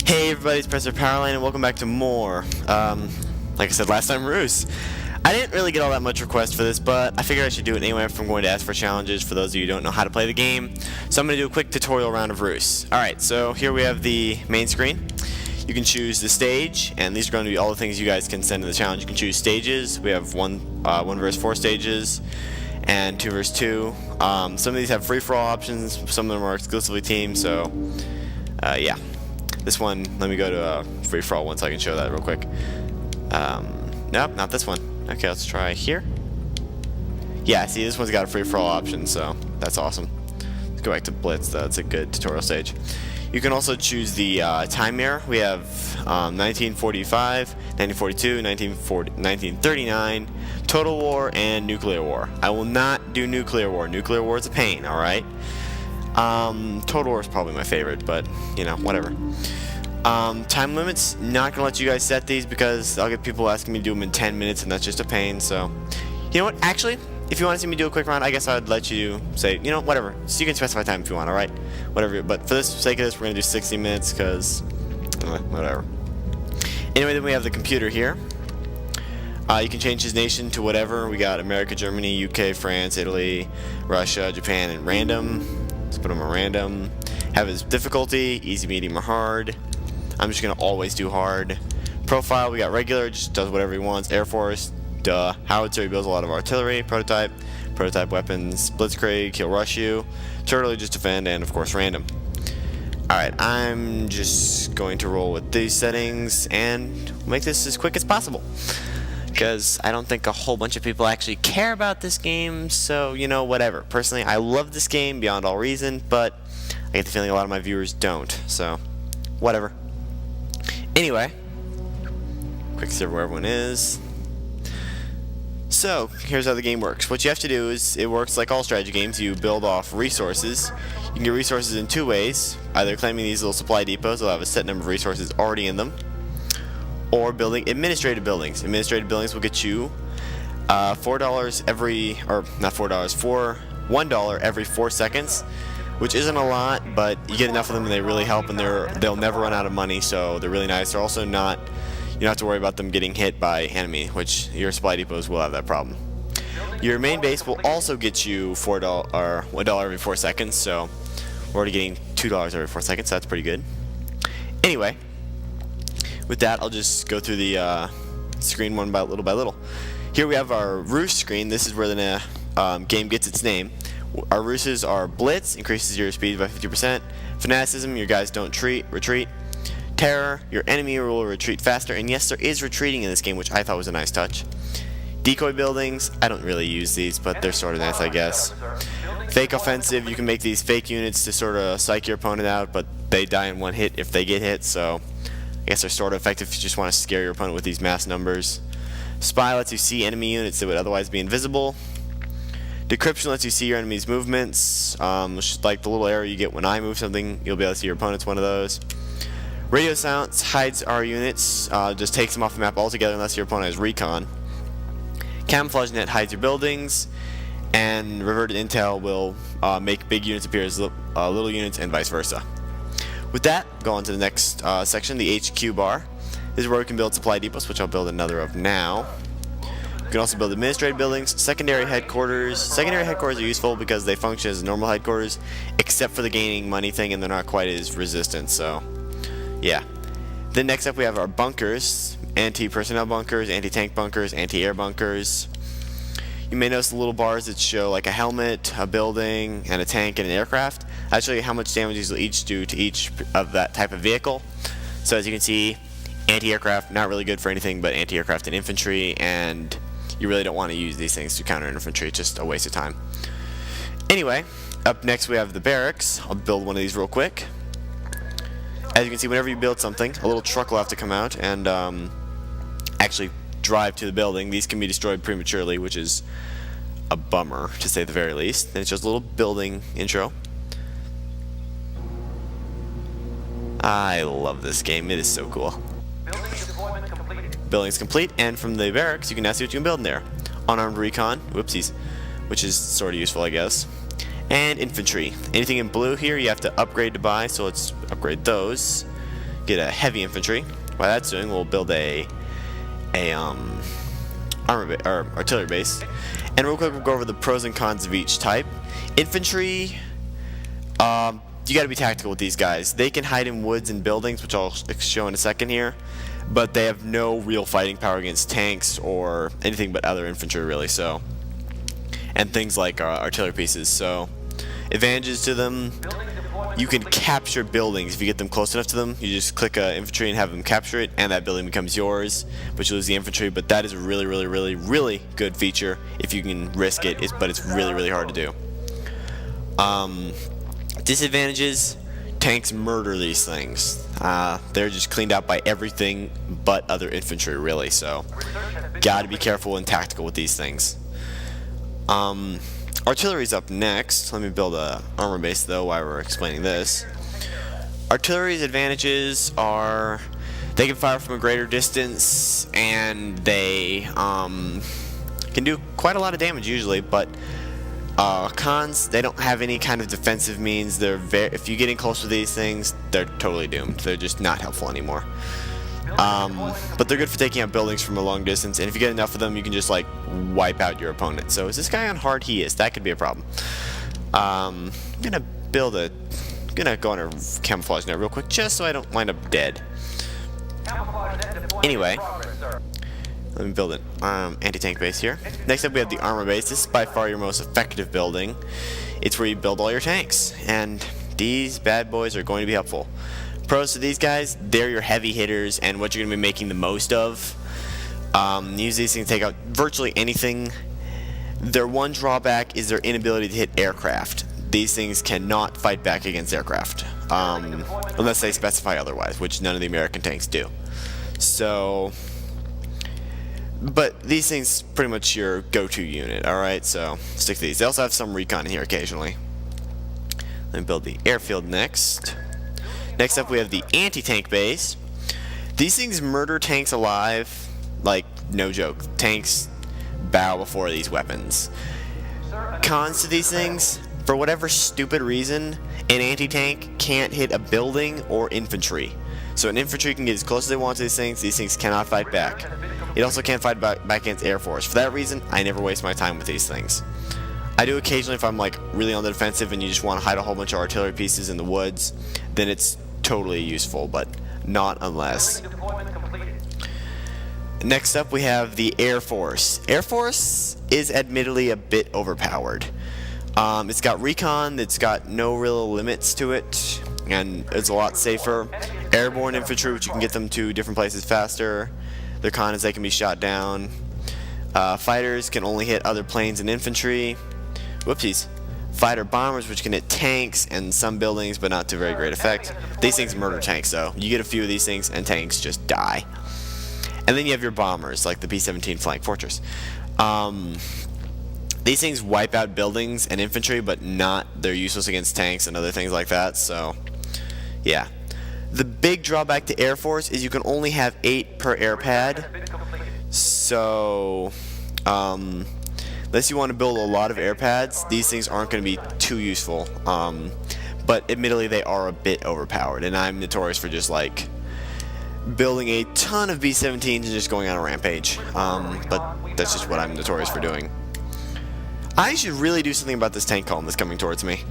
Hey everybody, it's Professor Powerline and welcome back to more. Like I said last time, Ruse. I didn't really get all that much requests for this, but I figured I should do it anyway if I'm going to ask for challenges for those of you who don't know how to play the game. So I'm going to do a quick tutorial round of Ruse. Alright, so here we have the main screen. You can choose the stage, and these are going to be all the things you guys can send in the challenge. You can choose stages. We have 1 versus 4 stages, and 2 versus 2. Some of these have free-for-all options, some of them are exclusively team, so yeah. This one, let me go to free-for-all one so I can show that real quick. Nope, not this one. Okay, let's try here. Yeah, see, this one's got a free-for-all option, so that's awesome. Let's go back to Blitz. That's a good tutorial stage. You can also choose the time mirror. We have 1945, 1942, 1939, Total War, and Nuclear War. I will not do Nuclear War. Nuclear War is a pain, alright? Total War is probably my favorite, but, you know, whatever. Time limits, not gonna let you guys set these because I'll get people asking me to do them in 10 minutes and that's just a pain, so. You know what, actually, if you want to see me do a quick round, I guess I'd let you say, you know, whatever. So you can specify time if you want, alright? Whatever, but for the sake of this, we're gonna do 60 minutes because, whatever. Anyway, then we have the computer here. You can change his nation to whatever. We got America, Germany, UK, France, Italy, Russia, Japan, and random. Let's put him on random. Have his difficulty, easy, medium, or hard. I'm just going to always do hard. Profile, we got regular, just does whatever he wants. Air Force, duh. Howitzer, he builds a lot of artillery. Prototype, prototype weapons. Blitzkrieg, he'll rush you. Turtle, just defend, and of course random. Alright, I'm just going to roll with these settings and make this as quick as possible. Because I don't think a whole bunch of people actually care about this game, so, you know, whatever. Personally, I love this game beyond all reason, but I get the feeling a lot of my viewers don't, so whatever. Anyway, quick serve where everyone is. So, here's how the game works. What you have to do is, it works like all strategy games. You build off resources. You can get resources in 2 ways. Either claiming these little supply depots will have a set number of resources already in them, or building administrative buildings. Administrative buildings will get you $4 every, or not $4, $1 every 4 seconds, which isn't a lot, but you get enough of them and they really help, and they'll never run out of money, so they're really nice. They're also not, you don't have to worry about them getting hit by enemy, which your supply depots will have that problem. Your main base will also get you $4 or $1 every 4 seconds, so we're already getting $2 every 4 seconds, so that's pretty good. Anyway, with that, I'll just go through the screen one by little. Here we have our Ruse screen. This is where the game gets its name. Our Ruses are Blitz, increases your speed by 50%. Fanaticism, your guys don't retreat. Terror, your enemy will retreat faster. And yes, there is retreating in this game, which I thought was a nice touch. Decoy buildings, I don't really use these, but they're sort of nice, I guess. Fake offensive, you can make these fake units to sort of psych your opponent out, but they die in 1 hit if they get hit, so I guess they're sort of effective if you just want to scare your opponent with these mass numbers. Spy lets you see enemy units that would otherwise be invisible. Decryption lets you see your enemy's movements, like the little arrow you get when I move something, you'll be able to see your opponent's one of those. Radio silence hides our units, just takes them off the map altogether unless your opponent has recon. Camouflage net hides your buildings, and reverted intel will make big units appear as little units and vice versa. With that, go on to the next section, the HQ bar. This is where we can build supply depots, which I'll build another of now. You can also build administrative buildings, secondary headquarters. Secondary headquarters are useful because they function as normal headquarters, except for the gaining money thing, and they're not quite as resistant, so yeah. Then next up we have our bunkers, anti-personnel bunkers, anti-tank bunkers, anti-air bunkers. You may notice the little bars that show like a helmet, a building, and a tank and an aircraft. I'll show you how much damage these will each do to each of that type of vehicle. So as you can see, anti-aircraft, not really good for anything but anti-aircraft and infantry, and you really don't want to use these things to counter infantry, it's just a waste of time. Anyway, up next we have the barracks. I'll build one of these real quick. As you can see, whenever you build something, a little truck will have to come out and actually drive to the building. These can be destroyed prematurely, which is a bummer, to say the very least. And it's just a little building intro. I love this game. It is so cool. Building's complete, and from the barracks, you can now see what you can build in there. Unarmed recon, whoopsies, which is sort of useful, I guess. And infantry. Anything in blue here, you have to upgrade to buy, so let's upgrade those. get a heavy infantry. While that's doing, we'll build a artillery base. And real quick, we'll go over the pros and cons of each type. Infantry, you got to be tactical with these guys. They can hide in woods and buildings, which I'll show in a second here, but they have no real fighting power against tanks or anything but other infantry, really. So, and things like artillery pieces. So, advantages to them: you can capture buildings if you get them close enough to them. You just click infantry and have them capture it, and that building becomes yours, but you lose the infantry. But that is a really, really, really, really good feature if you can risk it. But it's really, really hard to do. Disadvantages: tanks murder these things. They're just cleaned out by everything but other infantry, really. So, gotta be careful and tactical with these things. Artillery's up next. Let me build a armor base though while we're explaining this. Artillery's advantages are they can fire from a greater distance, and they can do quite a lot of damage usually, but cons, they don't have any kind of defensive means. They're if you get in close with these things, they're totally doomed. They're just not helpful anymore. But they're good for taking out buildings from a long distance, and if you get enough of them, you can just like wipe out your opponent. So is this guy on hard? He is. That could be a problem. I'm gonna go under camouflage now real quick, just so I don't wind up dead. Anyway, let me build an anti-tank base here. Next up, we have the armor base. This is by far your most effective building. It's where you build all your tanks, and these bad boys are going to be helpful. Pros to these guys: they're your heavy hitters and what you're going to be making the most of. Use these things to take out virtually anything. Their one drawback is their inability to hit aircraft. These things cannot fight back against aircraft, unless they specify otherwise, which none of the American tanks do. So, but these things pretty much your go-to unit. Alright, so stick to these. They also have some recon in here occasionally. Let me build the airfield next. Next up, we have the anti-tank base. These things murder tanks alive, like, no joke. Tanks bow before these weapons. Cons to these things: for whatever stupid reason, an anti-tank can't hit a building or infantry. So an infantry can get as close as they want to these things cannot fight back. It also can't fight back against Air Force. For that reason, I never waste my time with these things. I do occasionally if I'm like really on the defensive and you just want to hide a whole bunch of artillery pieces in the woods, then it's totally useful, but not unless. Next up, we have the Air Force. Air Force is admittedly a bit overpowered. It's got recon, it's got no real limits to it, and it's a lot safer. Airborne infantry, which you can get them to different places faster. Their con is they can be shot down. Fighters can only hit other planes and infantry. Whoopsies. Fighter bombers, which can hit tanks and some buildings, but not to very great effect. These things murder tanks, though. You get a few of these things, and tanks just die. And then you have your bombers, like the B-17 Flying Fortress. These things wipe out buildings and infantry, but they're useless against tanks and other things like that, so yeah. The big drawback to Air Force is you can only have 8 per air pad, so unless you want to build a lot of air pads, these things aren't going to be too useful. But admittedly, they are a bit overpowered, and I'm notorious for just like building a ton of B-17s and just going on a rampage. But that's just what I'm notorious for doing. I should really do something about this tank column that's coming towards me,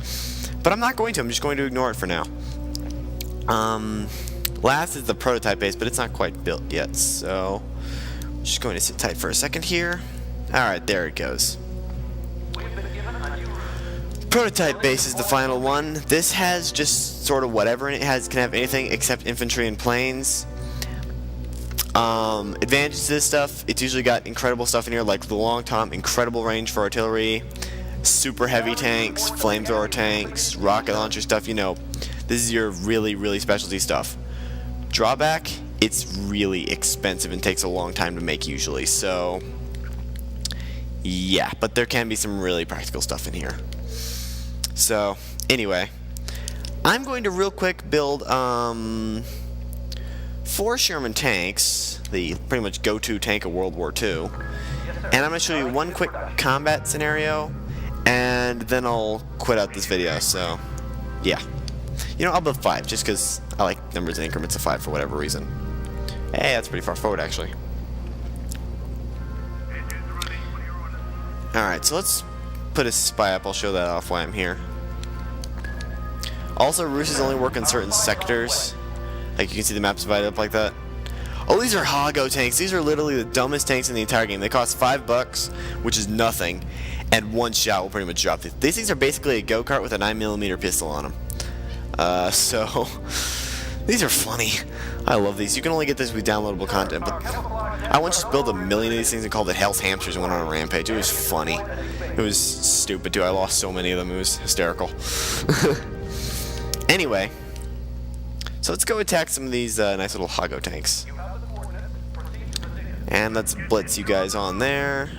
but I'm not going to. I'm just going to ignore it for now. Last is the prototype base, but it's not quite built yet, so I'm just going to sit tight for a second here. Alright, there it goes. Prototype base is the final one. This has just sort of whatever in it. Can have anything except infantry and planes. Advantages to this stuff: it's usually got incredible stuff in here, like the long tom, incredible range for artillery, super heavy tanks, flamethrower tanks, rocket launcher stuff. You know, this is your really, really specialty stuff. Drawback: it's really expensive and takes a long time to make usually. So yeah, but there can be some really practical stuff in here. So anyway, I'm going to real quick build 4 Sherman tanks, the pretty much go-to tank of World War II, and I'm going to show you one quick combat scenario, and then I'll quit out this video. So yeah, You know, I'll build 5 just because I like numbers in increments of 5 for whatever reason. Hey, that's pretty far forward actually. Alright, so let's put a spy up. I'll show that off while I'm here. Also, Ruses only work in certain sectors. Like, you can see the map's divided up like that. Oh, these are Hago tanks. These are literally the dumbest tanks in the entire game. They cost $5, which is nothing, and one shot will pretty much drop these. These things are basically a go-kart with a 9mm pistol on them. So, these are funny. I love these. You can only get this with downloadable content, but I once just built a million of these things and called it Hell's Hamsters and went on a rampage. It was funny. It was stupid, too. I lost so many of them. It was hysterical. Anyway, so let's go attack some of these nice little Hago tanks. And let's blitz you guys on there.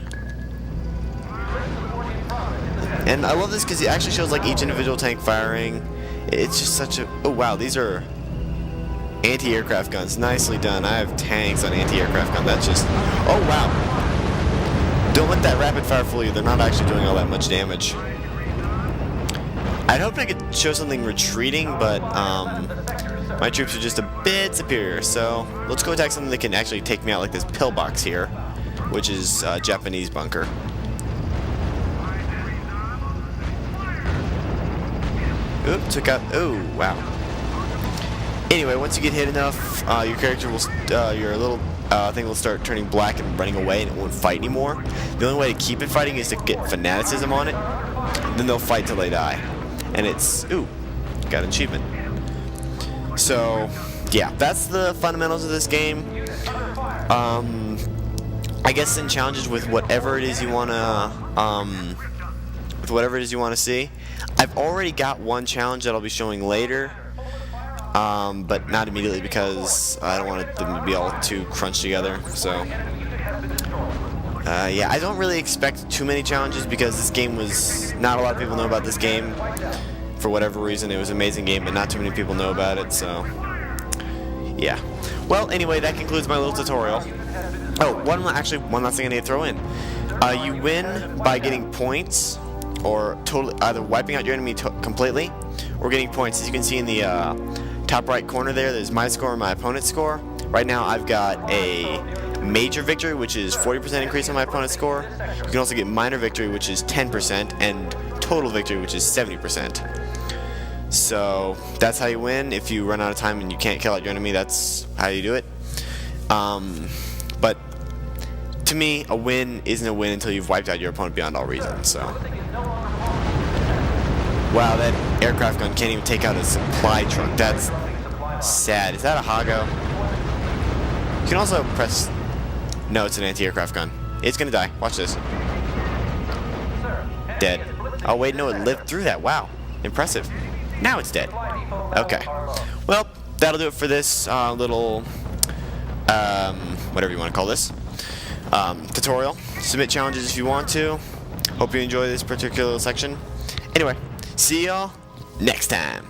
And I love this because it actually shows like each individual tank firing. It's just such a... Oh, wow, these are anti-aircraft guns. Nicely done. I have tanks on anti-aircraft gun. That's just... Oh, wow. Don't let that rapid fire fool you. They're not actually doing all that much damage. I'd hoped I could show something retreating, but my troops are just a bit superior. So let's go attack something that can actually take me out, like this pillbox here, which is a Japanese bunker. Oop, took out. Oh, wow. Anyway, once you get hit enough, your character will, your little thing will start turning black and running away, and it won't fight anymore. The only way to keep it fighting is to get fanaticism on it. Then they'll fight till they die. And it's, ooh, got an achievement. So, yeah, that's the fundamentals of this game. I guess in challenges with whatever it is you wanna, see. I've already got one challenge that I'll be showing later, but not immediately because I don't want them to be all too crunched together. So, yeah, I don't really expect too many challenges because this game was... Not a lot of people know about this game. For whatever reason, it was an amazing game, but not too many people know about it, so... Yeah. Well, anyway, that concludes my little tutorial. Oh, one last thing I need to throw in. You win by getting points, or either wiping out your enemy completely, or getting points. As you can see in the top right corner there's my score and my opponent's score. Right now, I've got a major victory, which is 40% increase on my opponent's score. You can also get minor victory, which is 10%, and total victory, which is 70%. So that's how you win. If you run out of time and you can't kill out your enemy, that's how you do it. But to me, a win isn't a win until you've wiped out your opponent beyond all reason. So, wow, that aircraft gun can't even take out a supply truck. That's sad. Is that a Hago? You can also press... No, it's an anti-aircraft gun. It's gonna die. Watch this. Dead. Oh, wait, no, it lived through that. Wow. Impressive. Now it's dead. Okay. Well, that'll do it for this little, whatever you want to call this, tutorial. Submit challenges if you want to. Hope you enjoy this particular section. Anyway, see y'all next time.